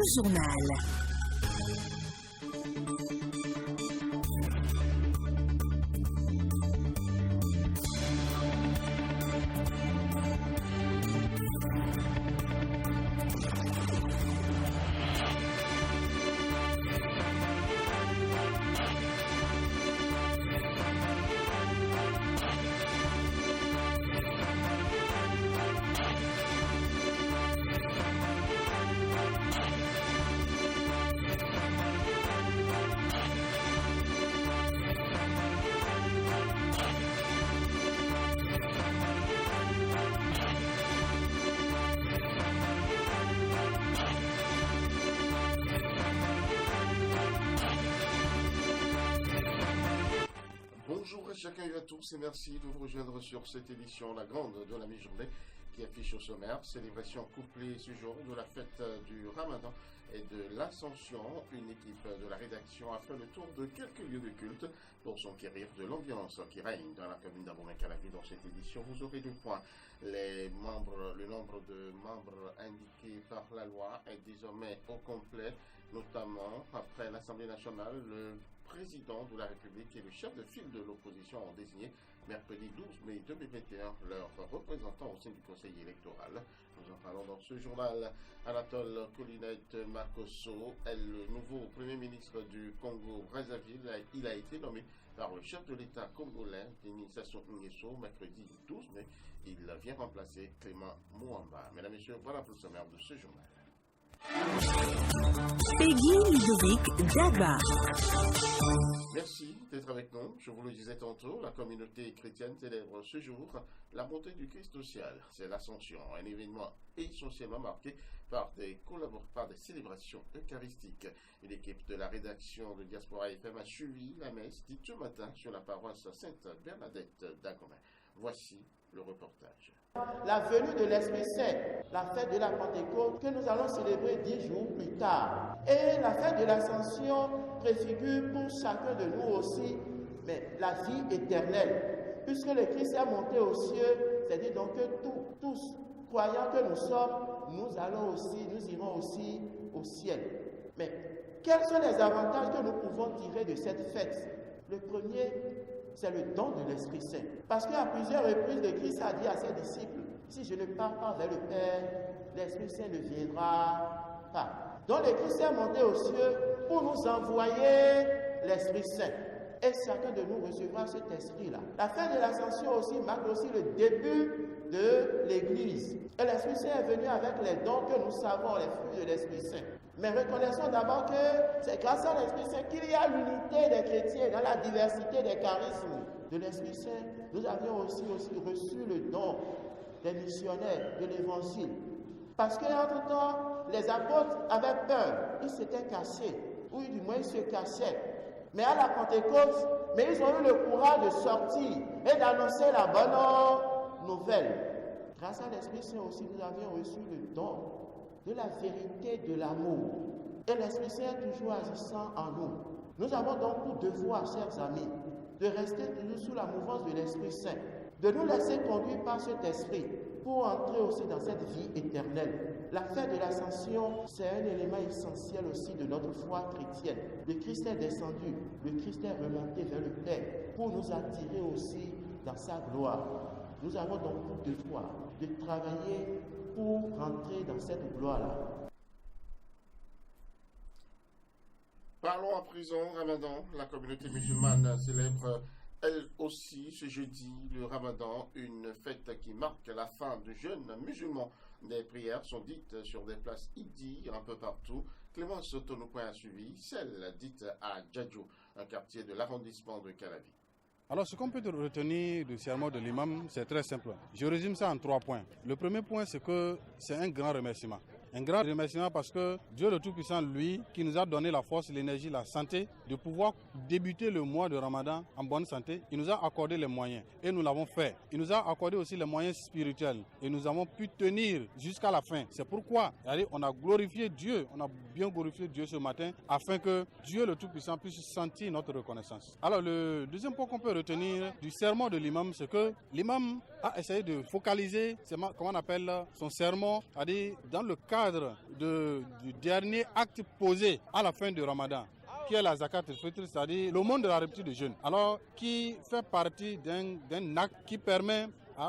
journal. Bonjour à chacun et à tous et merci de vous rejoindre sur cette édition, la grande de la mi-journée, qui affiche au sommaire célébration couplée ce jour de la fête du Ramadan et de l'Ascension. Une équipe de la rédaction a fait le tour de quelques lieux de culte pour s'enquérir de l'ambiance qui règne dans la commune d'Abomey-Calavi. Dans cette édition, vous aurez 2 points. Le nombre de membres indiqué par la loi est désormais au complet, notamment après l'Assemblée nationale. Le président de la République et le chef de file de l'opposition ont désigné mercredi 12 mai 2021 leurs représentants au sein du Conseil électoral. Nous en parlons dans ce journal. Anatole Colinette Makosso est le nouveau Premier ministre du Congo-Brazzaville. Il a été nommé par le chef de l'État congolais, Denis Sassou Nguesso, mercredi 12 mai. Il vient remplacer Clément Mouamba. Mesdames et messieurs, voilà pour le sommaire de ce journal. Peggy Ludovic Daba. Merci d'être avec nous. Je vous le disais tantôt, la communauté chrétienne célèbre ce jour la montée du Christ social. C'est l'Ascension, un événement essentiellement marqué par des célébrations eucharistiques. Une équipe de la rédaction de Diaspora FM a suivi la messe dite ce matin sur la paroisse Sainte-Bernadette d'Abomey. Voici le reportage. La venue de l'Esprit Saint, la fête de la Pentecôte que nous allons célébrer 10 jours plus tard. Et la fête de l'Ascension préfigure pour chacun de nous aussi la vie éternelle. Puisque le Christ est monté aux cieux, c'est-à-dire donc que tous, croyants que nous sommes, nous irons aussi au ciel. Mais quels sont les avantages que nous pouvons tirer de cette fête? Le premier, c'est le don de l'Esprit Saint. Parce qu'à plusieurs reprises, le Christ a dit à ses disciples, si je ne pars pas vers le Père, l'Esprit Saint ne viendra pas. Donc le Christ est monté aux cieux pour nous envoyer l'Esprit Saint. Et chacun de nous recevra cet esprit-là. La fête de l'Ascension aussi marque aussi le début de l'Église. Et l'Esprit Saint est venu avec les dons que nous savons, les fruits de l'Esprit Saint. Mais reconnaissons d'abord que c'est grâce à l'Esprit Saint qu'il y a l'unité des chrétiens dans la diversité des charismes de l'Esprit Saint. Nous avions aussi reçu le don des missionnaires de l'Évangile. Parce qu'entre-temps, les apôtres avaient peur. Ils s'étaient cachés. Ou du moins, ils se cachaient. Mais à la Pentecôte, ils ont eu le courage de sortir et d'annoncer la bonne nouvelle. Grâce à l'Esprit Saint aussi, nous avions reçu le don de la vérité de l'amour. Et l'Esprit Saint est toujours agissant en nous. Nous avons donc pour devoir, chers amis, de rester toujours sous la mouvance de l'Esprit Saint, de nous laisser conduire par cet esprit pour entrer aussi dans cette vie éternelle. La fête de l'Ascension, c'est un élément essentiel aussi de notre foi chrétienne. Le Christ est descendu, le Christ est remonté vers le Père pour nous attirer aussi dans sa gloire. Nous avons donc pour devoir de travailler pour rentrer dans cette gloire-là. Parlons à présent Ramadan. La communauté musulmane célèbre elle aussi ce jeudi le Ramadan, une fête qui marque la fin du jeûne musulman. Des prières sont dites sur des places Idi un peu partout. Clémence Tonoupoint a suivi celle dite à Djadjo, un quartier de l'arrondissement de Calavi. Alors, ce qu'on peut retenir du sermon de l'imam, c'est très simple. Je résume ça en 3 points. Le premier point, c'est que c'est un grand remerciement. Un grand remerciement parce que Dieu le Tout-Puissant, lui, qui nous a donné la force, l'énergie, la santé, de pouvoir débuter le mois de Ramadan en bonne santé, il nous a accordé les moyens. Et nous l'avons fait. Il nous a accordé aussi les moyens spirituels. Et nous avons pu tenir jusqu'à la fin. C'est pourquoi, on a glorifié Dieu, on a bien glorifié Dieu ce matin, afin que Dieu le Tout-Puissant puisse sentir notre reconnaissance. Alors, le deuxième point qu'on peut retenir du sermon de l'imam, c'est que l'imam a essayé de focaliser, comment on appelle, son sermon, c'est-à-dire dans le cadre du dernier acte posé à la fin du Ramadan, qui est la zakat al-fitr, c'est-à-dire l'aumône de la rupture de jeûne. Alors, qui fait partie d'un acte qui permet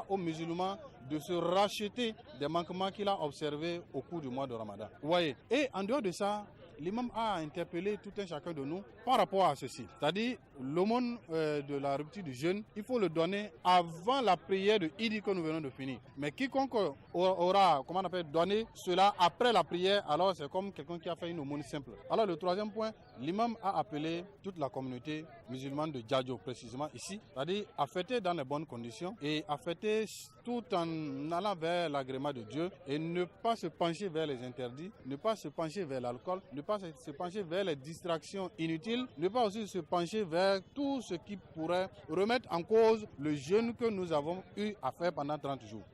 aux musulmans de se racheter des manquements qu'il a observés au cours du mois de Ramadan. Vous voyez. Et en dehors de ça, l'imam a interpellé tout un chacun de nous par rapport à ceci. C'est-à-dire, l'aumône de la rupture du jeûne, il faut le donner avant la prière de Idi que nous venons de finir. Mais quiconque aura, comment on appelle, donné cela après la prière, alors c'est comme quelqu'un qui a fait une aumône simple. Alors le troisième point, l'imam a appelé toute la communauté musulmane de Djadjo, précisément ici, c'est-à-dire à fêter dans les bonnes conditions et à fêter tout en allant vers l'agrément de Dieu et ne pas se pencher vers les interdits, ne pas se pencher vers l'alcool, ne pas se pencher vers les distractions inutiles, ne pas aussi se pencher vers tout ce qui pourrait remettre en cause le jeûne que nous avons eu à faire pendant 30 jours.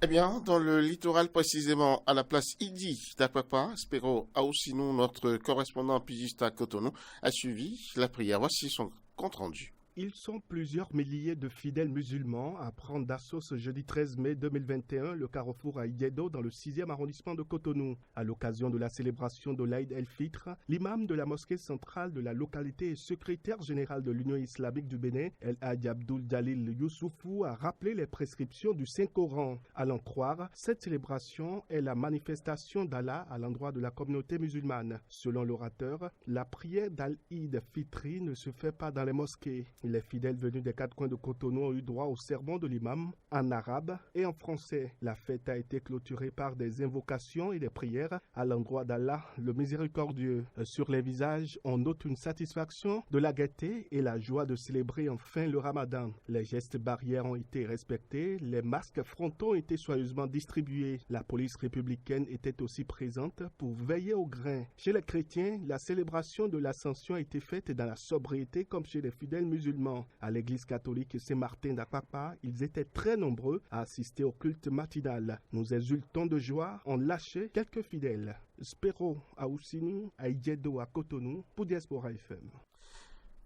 Eh bien, dans le littoral précisément, à la place Idi d'Apapa, Spero Aoussinou, notre correspondant pigiste à Cotonou, a suivi la prière. Voici son compte rendu. Ils sont plusieurs milliers de fidèles musulmans à prendre d'assaut ce jeudi 13 mai 2021 le carrefour à Idjedo dans le 6e arrondissement de Cotonou. À l'occasion de la célébration de l'Aïd el-Fitr, l'imam de la mosquée centrale de la localité et secrétaire général de l'Union islamique du Bénin, El Hadj Abdoul Jalil Youssoufou, a rappelé les prescriptions du Saint-Coran. À l'en croire, cette célébration est la manifestation d'Allah à l'endroit de la communauté musulmane. Selon l'orateur, la prière d'Al-Eid Fitri ne se fait pas dans les mosquées. Les fidèles venus des 4 coins de Cotonou ont eu droit au sermon de l'imam en arabe et en français. La fête a été clôturée par des invocations et des prières à l'endroit d'Allah, le miséricordieux. Sur les visages, on note une satisfaction de la gaieté et la joie de célébrer enfin le Ramadan. Les gestes barrières ont été respectés, les masques frontaux ont été soigneusement distribués. La police républicaine était aussi présente pour veiller au grain. Chez les chrétiens, la célébration de l'Ascension a été faite dans la sobriété comme chez les fidèles musulmans. À l'église catholique Saint-Martin d'Apapa, ils étaient très nombreux à assister au culte matinal. Nous exultons de joie en lâché quelques fidèles. Spero Aoussinou, à Idjedo, à Cotonou, pour Diaspora FM.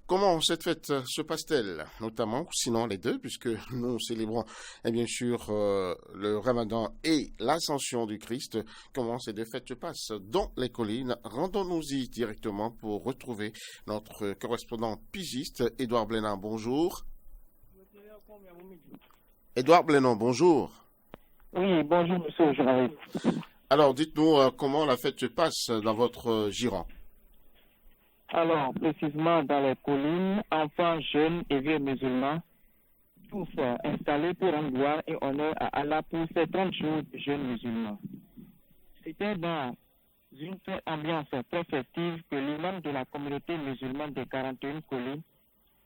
Comment cette fête se passe-t-elle, notamment, sinon les deux, puisque nous célébrons bien sûr le Ramadan et l'Ascension du Christ. Comment ces deux fêtes se passent dans les collines? Rendons-nous-y directement pour retrouver notre correspondant pigiste, Édouard Blénan. Bonjour. Édouard Blénan, bonjour. Oui, bonjour, monsieur journaliste. Alors, dites-nous comment la fête se passe dans votre giron. Alors, précisément dans les collines, enfants, jeunes et vieux musulmans, tous installés pour rendre gloire et honneur à Allah pour ces 30 jours de jeunes musulmans. C'était dans une ambiance très festive que l'imam de la communauté musulmane des 41 collines,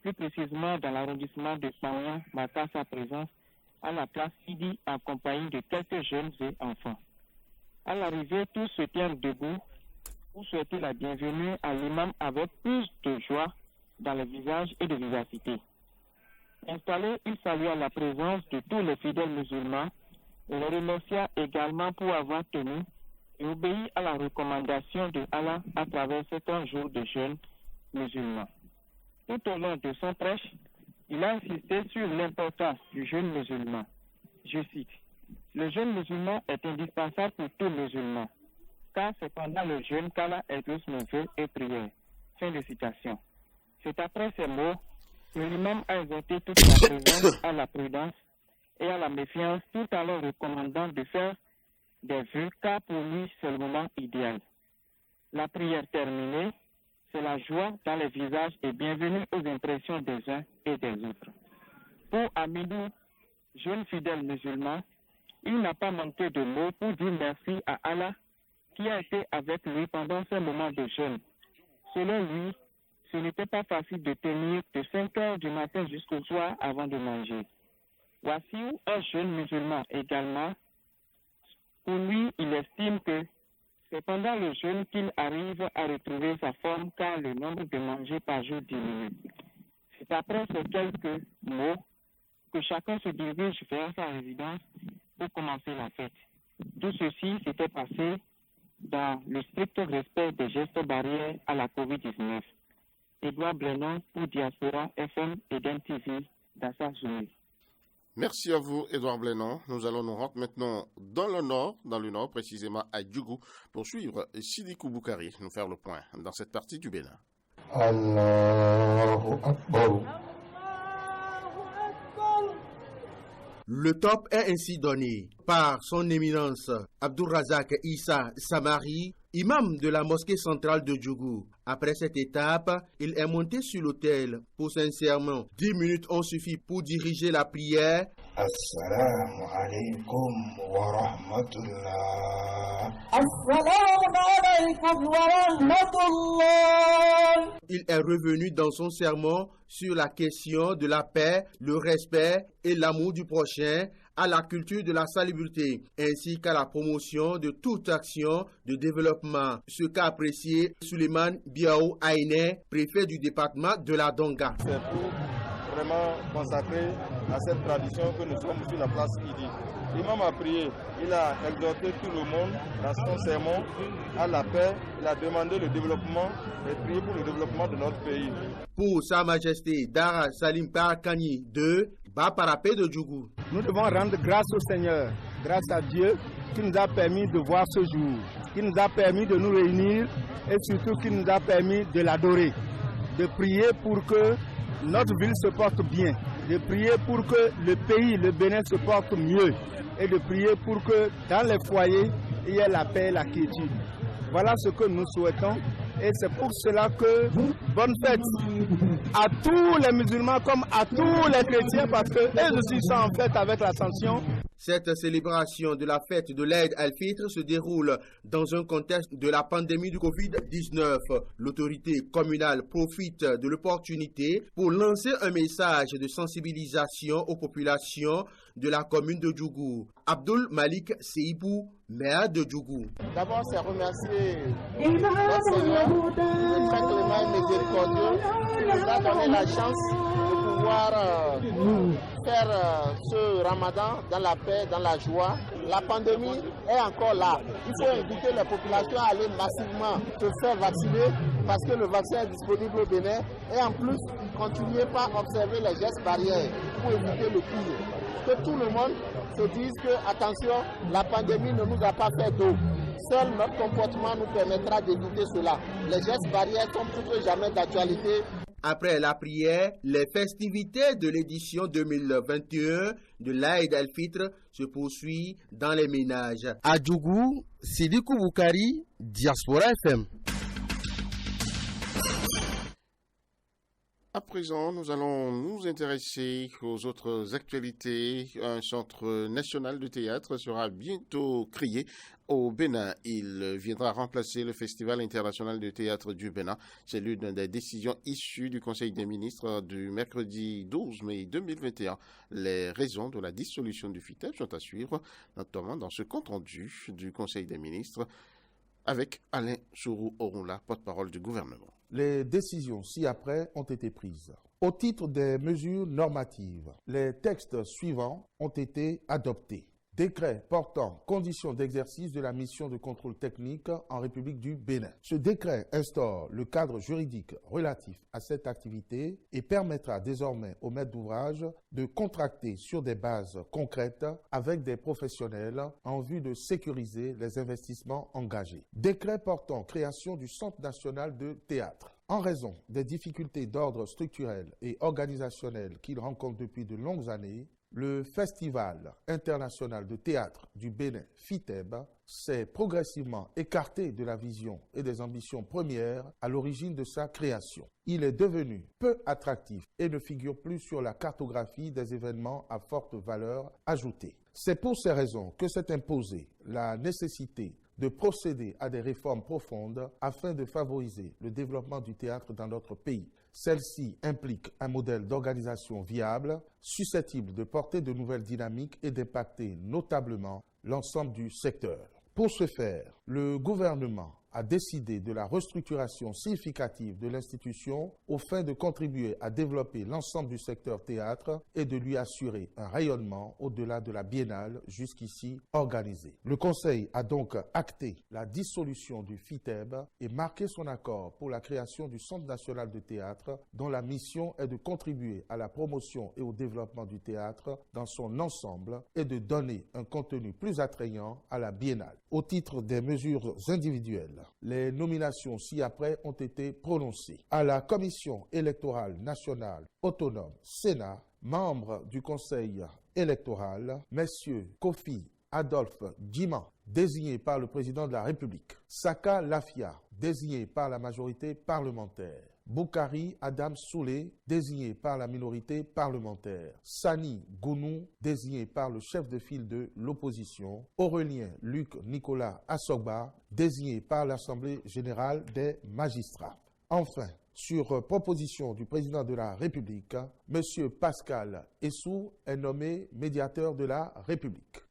plus précisément dans l'arrondissement de Sanya, marqua sa présence à la place Idi en compagnie de quelques jeunes et enfants. À l'arrivée, tous se tiennent debout pour souhaiter la bienvenue à l'imam avec plus de joie dans le visage et de vivacité. Installé, il salua la présence de tous les fidèles musulmans et les remercia également pour avoir tenu et obéi à la recommandation de Allah à travers cet jour de jeûne musulman. Tout au long de son prêche, il a insisté sur l'importance du jeûne musulman. Je cite, « Le jeûne musulman est indispensable pour tout musulman, car c'est pendant le jeûne qu'Allah exauce nos vœux et prières. » Fin de citation. C'est après ces mots que l'imam a exhorté toute la présence à la prudence et à la méfiance, tout en leur recommandant de faire des vœux, car pour lui c'est le moment idéal. La prière terminée, c'est la joie dans les visages et bienvenue aux impressions des uns et des autres. Pour Amidou, jeune fidèle musulman, il n'a pas manqué de mots pour dire merci à Allah qui a été avec lui pendant ce moment de jeûne. Selon lui, ce n'était pas facile de tenir de 5 heures du matin jusqu'au soir avant de manger. Voici un jeune musulman également. Pour lui, il estime que c'est pendant le jeûne qu'il arrive à retrouver sa forme car le nombre de manger par jour diminue. C'est après ces quelques mots que chacun se dirige vers sa résidence pour commencer la fête. Tout ceci s'était passé dans le strict respect des gestes barrières à la COVID-19. Édouard Blénan pour Diaspora FM et DEN TV dans sa journée. Merci à vous, Edouard Blénon. Nous allons nous rendre maintenant dans le nord précisément à Djougou, pour suivre Sidikou Boukari, nous faire le point dans cette partie du Bénin. Allahu Akbar. Le top est ainsi donné par son éminence Abdourazak Issa Samari, imam de la mosquée centrale de Djougou. Après cette étape, il est monté sur l'autel pour sincèrement. 10 minutes ont suffi pour diriger la prière. Assalamu alaikum wa rahmatullah. Assalamu alaikum wa rahmatullah. Il est revenu dans son sermon sur la question de la paix, le respect et l'amour du prochain, à la culture de la salubrité, ainsi qu'à la promotion de toute action de développement, ce qu'a apprécié Suleiman Biao Aïné, préfet du département de la Donga. C'est pour vraiment consacrer à cette tradition que nous sommes sur la place Idi. L'imam a prié, il a exhorté tout le monde dans son sermon à la paix, il a demandé le développement et prié pour le développement de notre pays. Pour Sa Majesté Dara Salim Parakani II, Baparapé de Djougou. Nous devons rendre grâce au Seigneur, grâce à Dieu qui nous a permis de voir ce jour, qui nous a permis de nous réunir et surtout qui nous a permis de l'adorer, de prier pour que notre ville se porte bien, de prier pour que le pays, le Bénin se porte mieux et de prier pour que dans les foyers, il y ait la paix et la quiétude. Voilà ce que nous souhaitons et c'est pour cela que bonne fête à tous les musulmans comme à tous les chrétiens parce qu'eux aussi sont en fête avec l'Ascension. Cette célébration de la fête de l'Aïd al-Fitr se déroule dans un contexte de la pandémie du Covid-19. L'autorité communale profite de l'opportunité pour lancer un message de sensibilisation aux populations de la commune de Djougou. Abdul Malik Seibou, maire de Djougou. D'abord, c'est remercier le Seigneur, le très clément et miséricordieux, qui nous a donné la chance de pouvoir faire ce ramadan dans la paix, dans la joie. La pandémie est encore là. Il faut inviter les populations à aller massivement se faire vacciner parce que le vaccin est disponible au Bénin. Et en plus, continuez pas à observer les gestes barrières pour éviter le pire. Que tout le monde se dise que, attention, la pandémie ne nous a pas fait d'eau. Seul notre comportement nous permettra d'éviter cela. Les gestes barrières sont plus que jamais d'actualité. Après la prière, les festivités de l'édition 2021 de l'Aïd al-Fitr se poursuivent dans les ménages. À Djougou, Sidikou Boukari, Diaspora FM. À présent, nous allons nous intéresser aux autres actualités. Un centre national de théâtre sera bientôt créé au Bénin. Il viendra remplacer le Festival international de théâtre du Bénin. C'est l'une des décisions issues du Conseil des ministres du mercredi 12 mai 2021. Les raisons de la dissolution du FITEB sont à suivre, notamment dans ce compte-rendu du Conseil des ministres, avec Alain Sourou-Orunla, porte-parole du gouvernement. Les décisions ci-après ont été prises. Au titre des mesures normatives, les textes suivants ont été adoptés. Décret portant conditions d'exercice de la mission de contrôle technique en République du Bénin. Ce décret instaure le cadre juridique relatif à cette activité et permettra désormais aux maîtres d'ouvrage de contracter sur des bases concrètes avec des professionnels en vue de sécuriser les investissements engagés. Décret portant création du Centre national de théâtre. En raison des difficultés d'ordre structurel et organisationnel qu'il rencontre depuis de longues années, le Festival international de théâtre du Bénin, FITEB, s'est progressivement écarté de la vision et des ambitions premières à l'origine de sa création. Il est devenu peu attractif et ne figure plus sur la cartographie des événements à forte valeur ajoutée. C'est pour ces raisons que s'est imposée la nécessité de procéder à des réformes profondes afin de favoriser le développement du théâtre dans notre pays. Celle-ci implique un modèle d'organisation viable, susceptible de porter de nouvelles dynamiques et d'impacter notablement l'ensemble du secteur. Pour ce faire, le gouvernement a décidé de la restructuration significative de l'institution aux fins de contribuer à développer l'ensemble du secteur théâtre et de lui assurer un rayonnement au-delà de la biennale jusqu'ici organisée. Le Conseil a donc acté la dissolution du FITEB et marqué son accord pour la création du Centre national de théâtre dont la mission est de contribuer à la promotion et au développement du théâtre dans son ensemble et de donner un contenu plus attrayant à la biennale. Au titre des mesures individuelles, les nominations ci-après ont été prononcées. À la Commission électorale nationale autonome Sénat, membres du Conseil électoral, messieurs Kofi Adolphe Djiman, désigné par le président de la République, Saka Lafia, désigné par la majorité parlementaire, Boukari Adam Soulé, désigné par la minorité parlementaire, Sani Gounou, désigné par le chef de file de l'opposition, Aurélien Luc Nicolas Assogba, désigné par l'Assemblée générale des magistrats. Enfin, sur proposition du président de la République, M. Pascal Essou est nommé médiateur de la République.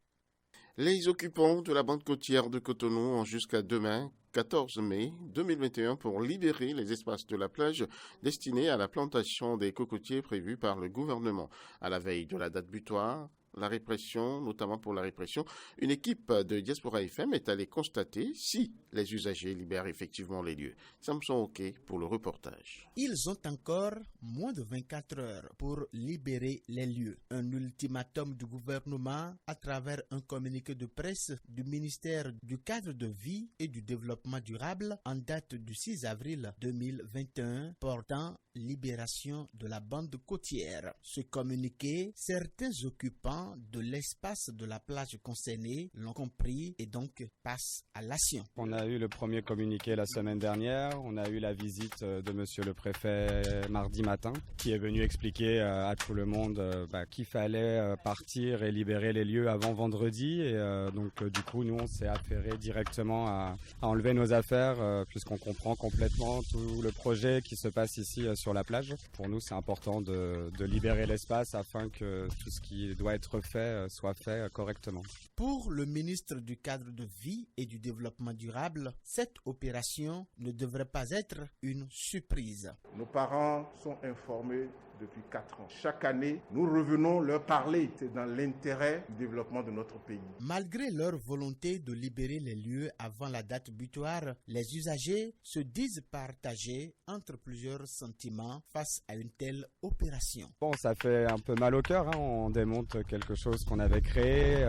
Les occupants de la bande côtière de Cotonou ont jusqu'à demain, 14 mai 2021, pour libérer les espaces de la plage destinés à la plantation des cocotiers prévus par le gouvernement. À la veille de la date butoir, notamment pour la répression, une équipe de Diaspora FM est allée constater si les usagers libèrent effectivement les lieux. Samson Oké pour le reportage. Ils ont encore moins de 24 heures pour libérer les lieux. Un ultimatum du gouvernement à travers un communiqué de presse du ministère du Cadre de Vie et du Développement Durable en date du 6 avril 2021 portant libération de la bande côtière. Ce communiqué, certains occupants de l'espace de la plage concernée l'ont compris et donc passent à l'action. On a eu le premier communiqué la semaine dernière, on a eu la visite de monsieur le préfet mardi matin qui est venu expliquer à tout le monde qu'il fallait partir et libérer les lieux avant vendredi et donc du coup nous on s'est affairé directement à enlever nos affaires puisqu'on comprend complètement tout le projet qui se passe ici sur la plage. Pour nous c'est important de libérer l'espace afin que tout ce qui doit être fait soit fait correctement. Pour le ministre du Cadre de Vie et du Développement Durable, cette opération ne devrait pas être une surprise. Nos parents sont informés depuis 4 ans. Chaque année, nous revenons leur parler. C'est dans l'intérêt du développement de notre pays. Malgré leur volonté de libérer les lieux avant la date butoir, les usagers se disent partagés entre plusieurs sentiments face à une telle opération. Bon, ça fait un peu mal au cœur, hein. On démonte quelque chose qu'on avait créé.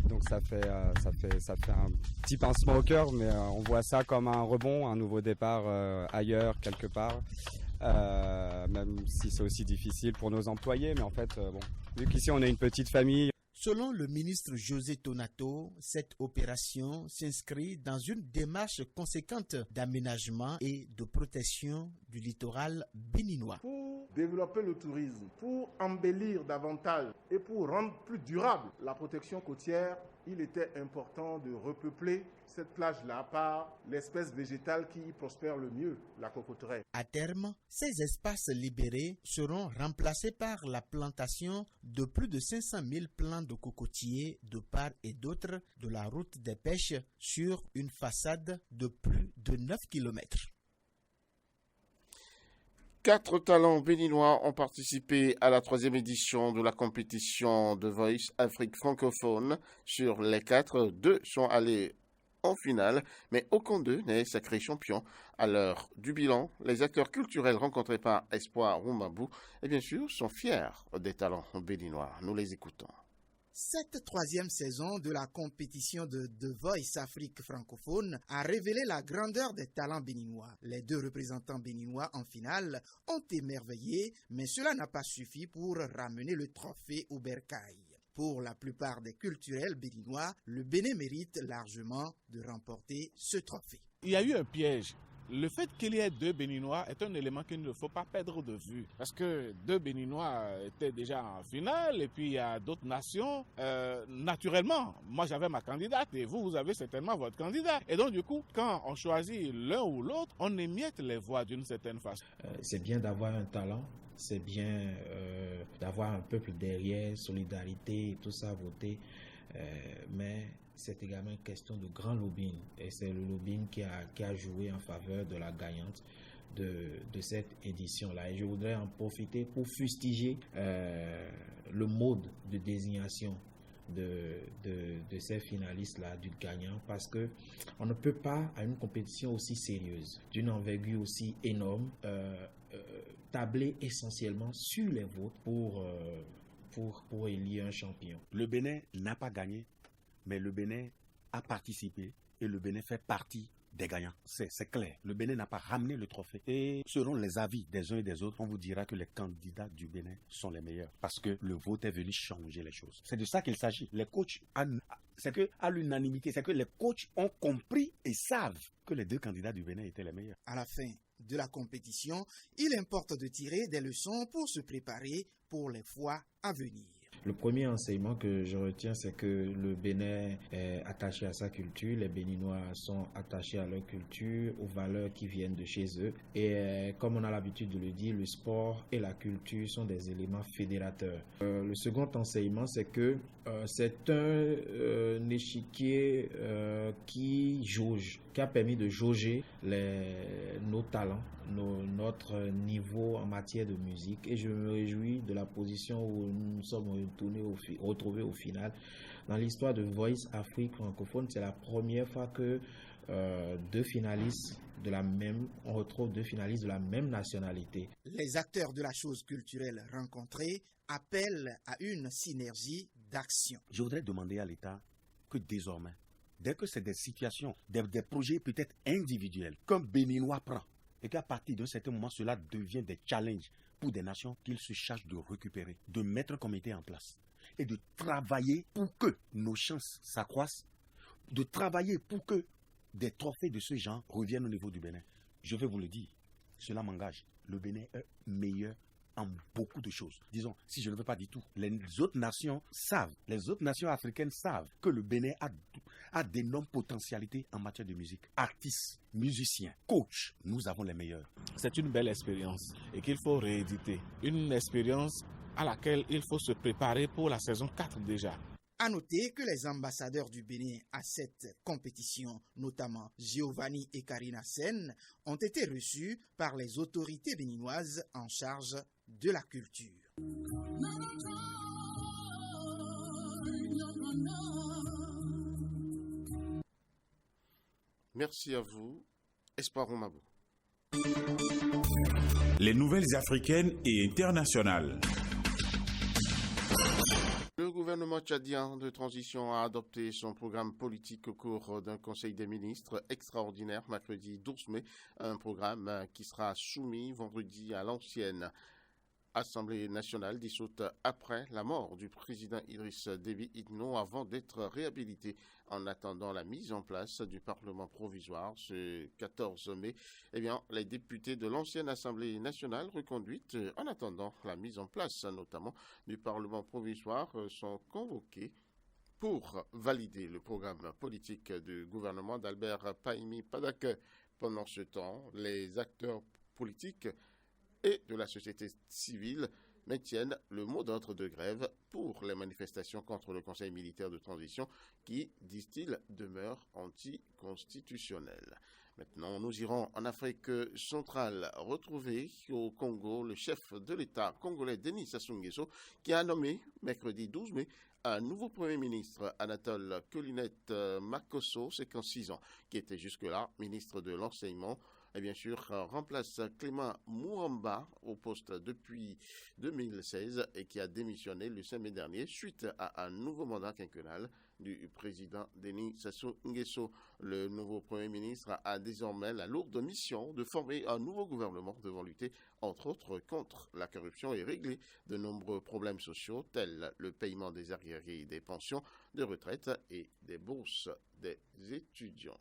Donc ça fait un petit pincement au cœur, mais on voit ça comme un rebond, un nouveau départ ailleurs, quelque part. Même si c'est aussi difficile pour nos employés, mais en fait, vu qu'ici on est une petite famille. Selon le ministre José Tonato, cette opération s'inscrit dans une démarche conséquente d'aménagement et de protection du littoral béninois. Pour développer le tourisme, pour embellir davantage et pour rendre plus durable la protection côtière, il était important de repeupler cette plage-là par l'espèce végétale qui y prospère le mieux, la cocoterie. À terme, ces espaces libérés seront remplacés par la plantation de plus de 500 000 plants de cocotiers de part et d'autre de la route des pêches sur une façade de plus de 9 km. 4 talents béninois ont participé à la 3e édition de la compétition The Voice Afrique francophone. Sur les 4, 2 sont allés en finale, mais aucun d'eux n'est sacré champion. À l'heure du bilan, les acteurs culturels rencontrés par Espoir Rumbabou, et bien sûr, sont fiers des talents béninois. Nous les écoutons. Cette 3e saison de la compétition de The Voice Afrique francophone a révélé la grandeur des talents béninois. Les 2 représentants béninois en finale ont émerveillé, mais cela n'a pas suffi pour ramener le trophée au bercail. Pour la plupart des culturels béninois, le Bénin mérite largement de remporter ce trophée. Il y a eu un piège. Le fait qu'il y ait 2 Béninois est un élément qu'il ne faut pas perdre de vue. Parce que 2 Béninois étaient déjà en finale et puis il y a d'autres nations. Naturellement, moi j'avais ma candidate et vous avez certainement votre candidat. Et donc du coup, quand on choisit l'un ou l'autre, on émiette les voix d'une certaine façon. C'est bien d'avoir un talent. C'est bien d'avoir un peuple derrière, solidarité et tout ça, voter. Mais c'est également une question de grand lobbying. Et c'est le lobbying qui a joué en faveur de la gagnante de cette édition-là. Et je voudrais en profiter pour fustiger le mode de désignation de ces finalistes-là, du gagnant, parce que on ne peut pas, à une compétition aussi sérieuse, d'une envergure aussi énorme, tabler essentiellement sur les votes pour élire un champion. Le Bénin n'a pas gagné, mais le Bénin a participé et le Bénin fait partie des gagnants. C'est clair. Le Bénin n'a pas ramené le trophée. Et selon les avis des uns et des autres, on vous dira que les candidats du Bénin sont les meilleurs. Parce que le vote est venu changer les choses. C'est de ça qu'il s'agit. Les coachs, c'est que à l'unanimité, c'est que les coachs ont compris et savent que les deux candidats du Bénin étaient les meilleurs. À la fin de la compétition, il importe de tirer des leçons pour se préparer pour les fois à venir. Le premier enseignement que je retiens, c'est que le Bénin est attaché à sa culture, les Béninois sont attachés à leur culture, aux valeurs qui viennent de chez eux. Et comme on a l'habitude de le dire, le sport et la culture sont des éléments fédérateurs. Le second enseignement, c'est que c'est un échiquier qui a permis de jauger nos talents, notre niveau en matière de musique. Et je me réjouis de la position où nous sommes retrouvés au final. Dans l'histoire de Voice Afrique francophone, c'est la première fois que on retrouve deux finalistes de la même nationalité. Les acteurs de la chose culturelle rencontrés appellent à une synergie d'action. Je voudrais demander à l'État que désormais, dès que c'est des situations, des projets peut-être individuels, qu'un Béninois prend, et qu'à partir d'un certain moment, cela devient des challenges pour des nations qu'ils se chargent de récupérer, de mettre un comité en place et de travailler pour que nos chances s'accroissent, de travailler pour que des trophées de ce genre reviennent au niveau du Bénin. Je vais vous le dire, cela m'engage. Le Bénin est meilleur en beaucoup de choses. Disons, si je ne veux pas dire tout, les autres nations savent, les autres nations africaines savent que le Bénin a d'énormes potentialités en matière de musique. Artistes, musiciens, coachs, nous avons les meilleurs. C'est une belle expérience et qu'il faut rééditer. Une expérience à laquelle il faut se préparer pour la saison 4 déjà. À noter que les ambassadeurs du Bénin à cette compétition, notamment Giovanni et Karina Sen, ont été reçus par les autorités béninoises en charge de la culture. Merci à vous, Espoir Mabou. Les nouvelles africaines et internationales. Le gouvernement tchadien de transition a adopté son programme politique au cours d'un conseil des ministres extraordinaire mercredi 12 mai, un programme qui sera soumis vendredi à l'ancienne Assemblée nationale dissoute après la mort du président Idriss Déby Itno avant d'être réhabilité. En attendant la mise en place du Parlement provisoire ce 14 mai, les députés de l'ancienne Assemblée nationale reconduite en attendant la mise en place notamment du Parlement provisoire sont convoqués pour valider le programme politique du gouvernement d'Albert Pahimi Padake. Pendant ce temps, les acteurs politiques et de la société civile maintiennent le mot d'ordre de grève pour les manifestations contre le Conseil militaire de transition qui, disent-ils, demeure anticonstitutionnel. Maintenant, nous irons en Afrique centrale retrouver au Congo le chef de l'État congolais Denis Sassou Nguesso qui a nommé mercredi 12 mai un nouveau Premier ministre, Anatole Kolinet Makosso, 56 ans, qui était jusque-là ministre de l'Enseignement, et bien sûr remplace Clément Mouramba au poste depuis 2016 et qui a démissionné le 5 mai dernier suite à un nouveau mandat quinquennal du président Denis Sassou Nguesso. Le nouveau Premier ministre a désormais la lourde mission de former un nouveau gouvernement devant lutter entre autres contre la corruption et régler de nombreux problèmes sociaux tels le paiement des arriérés des pensions de retraite et des bourses des étudiants.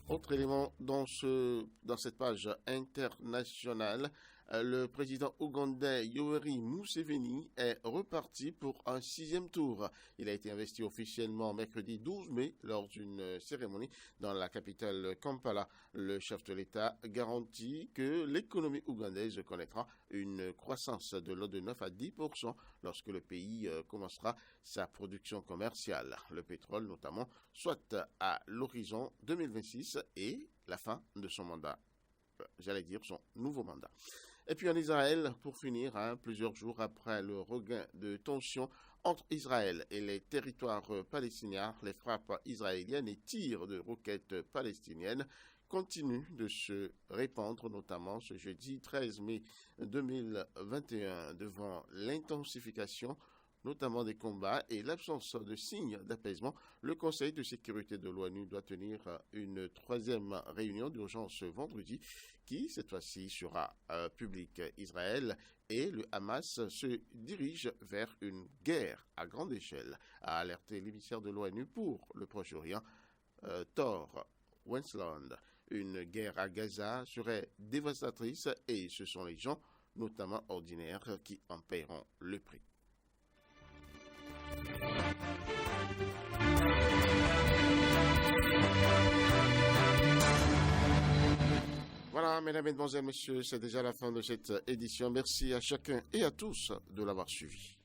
Autre élément dans cette page internationale, Le président ougandais Yoweri Museveni est reparti pour un 6e tour. Il a été investi officiellement mercredi 12 mai lors d'une cérémonie dans la capitale Kampala. Le chef de l'État garantit que l'économie ougandaise connaîtra une croissance de l'ordre de 9 à 10% lorsque le pays commencera sa production commerciale. Le pétrole notamment, soit à l'horizon 2026 et la fin de son mandat. Son nouveau mandat. Et puis en Israël, pour finir, plusieurs jours après le regain de tension entre Israël et les territoires palestiniens, les frappes israéliennes et tirs de roquettes palestiniennes continuent de se répandre, notamment ce jeudi 13 mai 2021, devant l'intensification notamment des combats et l'absence de signes d'apaisement. Le Conseil de sécurité de l'ONU doit tenir une 3e réunion d'urgence vendredi qui, cette fois-ci, sera publique. Israël et le Hamas se dirigent vers une guerre à grande échelle, a alerté l'émissaire de l'ONU pour le Proche-Orient, Thor Wensland. Une guerre à Gaza serait dévastatrice et ce sont les gens, notamment ordinaires, qui en paieront le prix. Voilà, mesdames, mesdemoiselles, messieurs, c'est déjà la fin de cette édition. Merci à chacun et à tous de l'avoir suivi.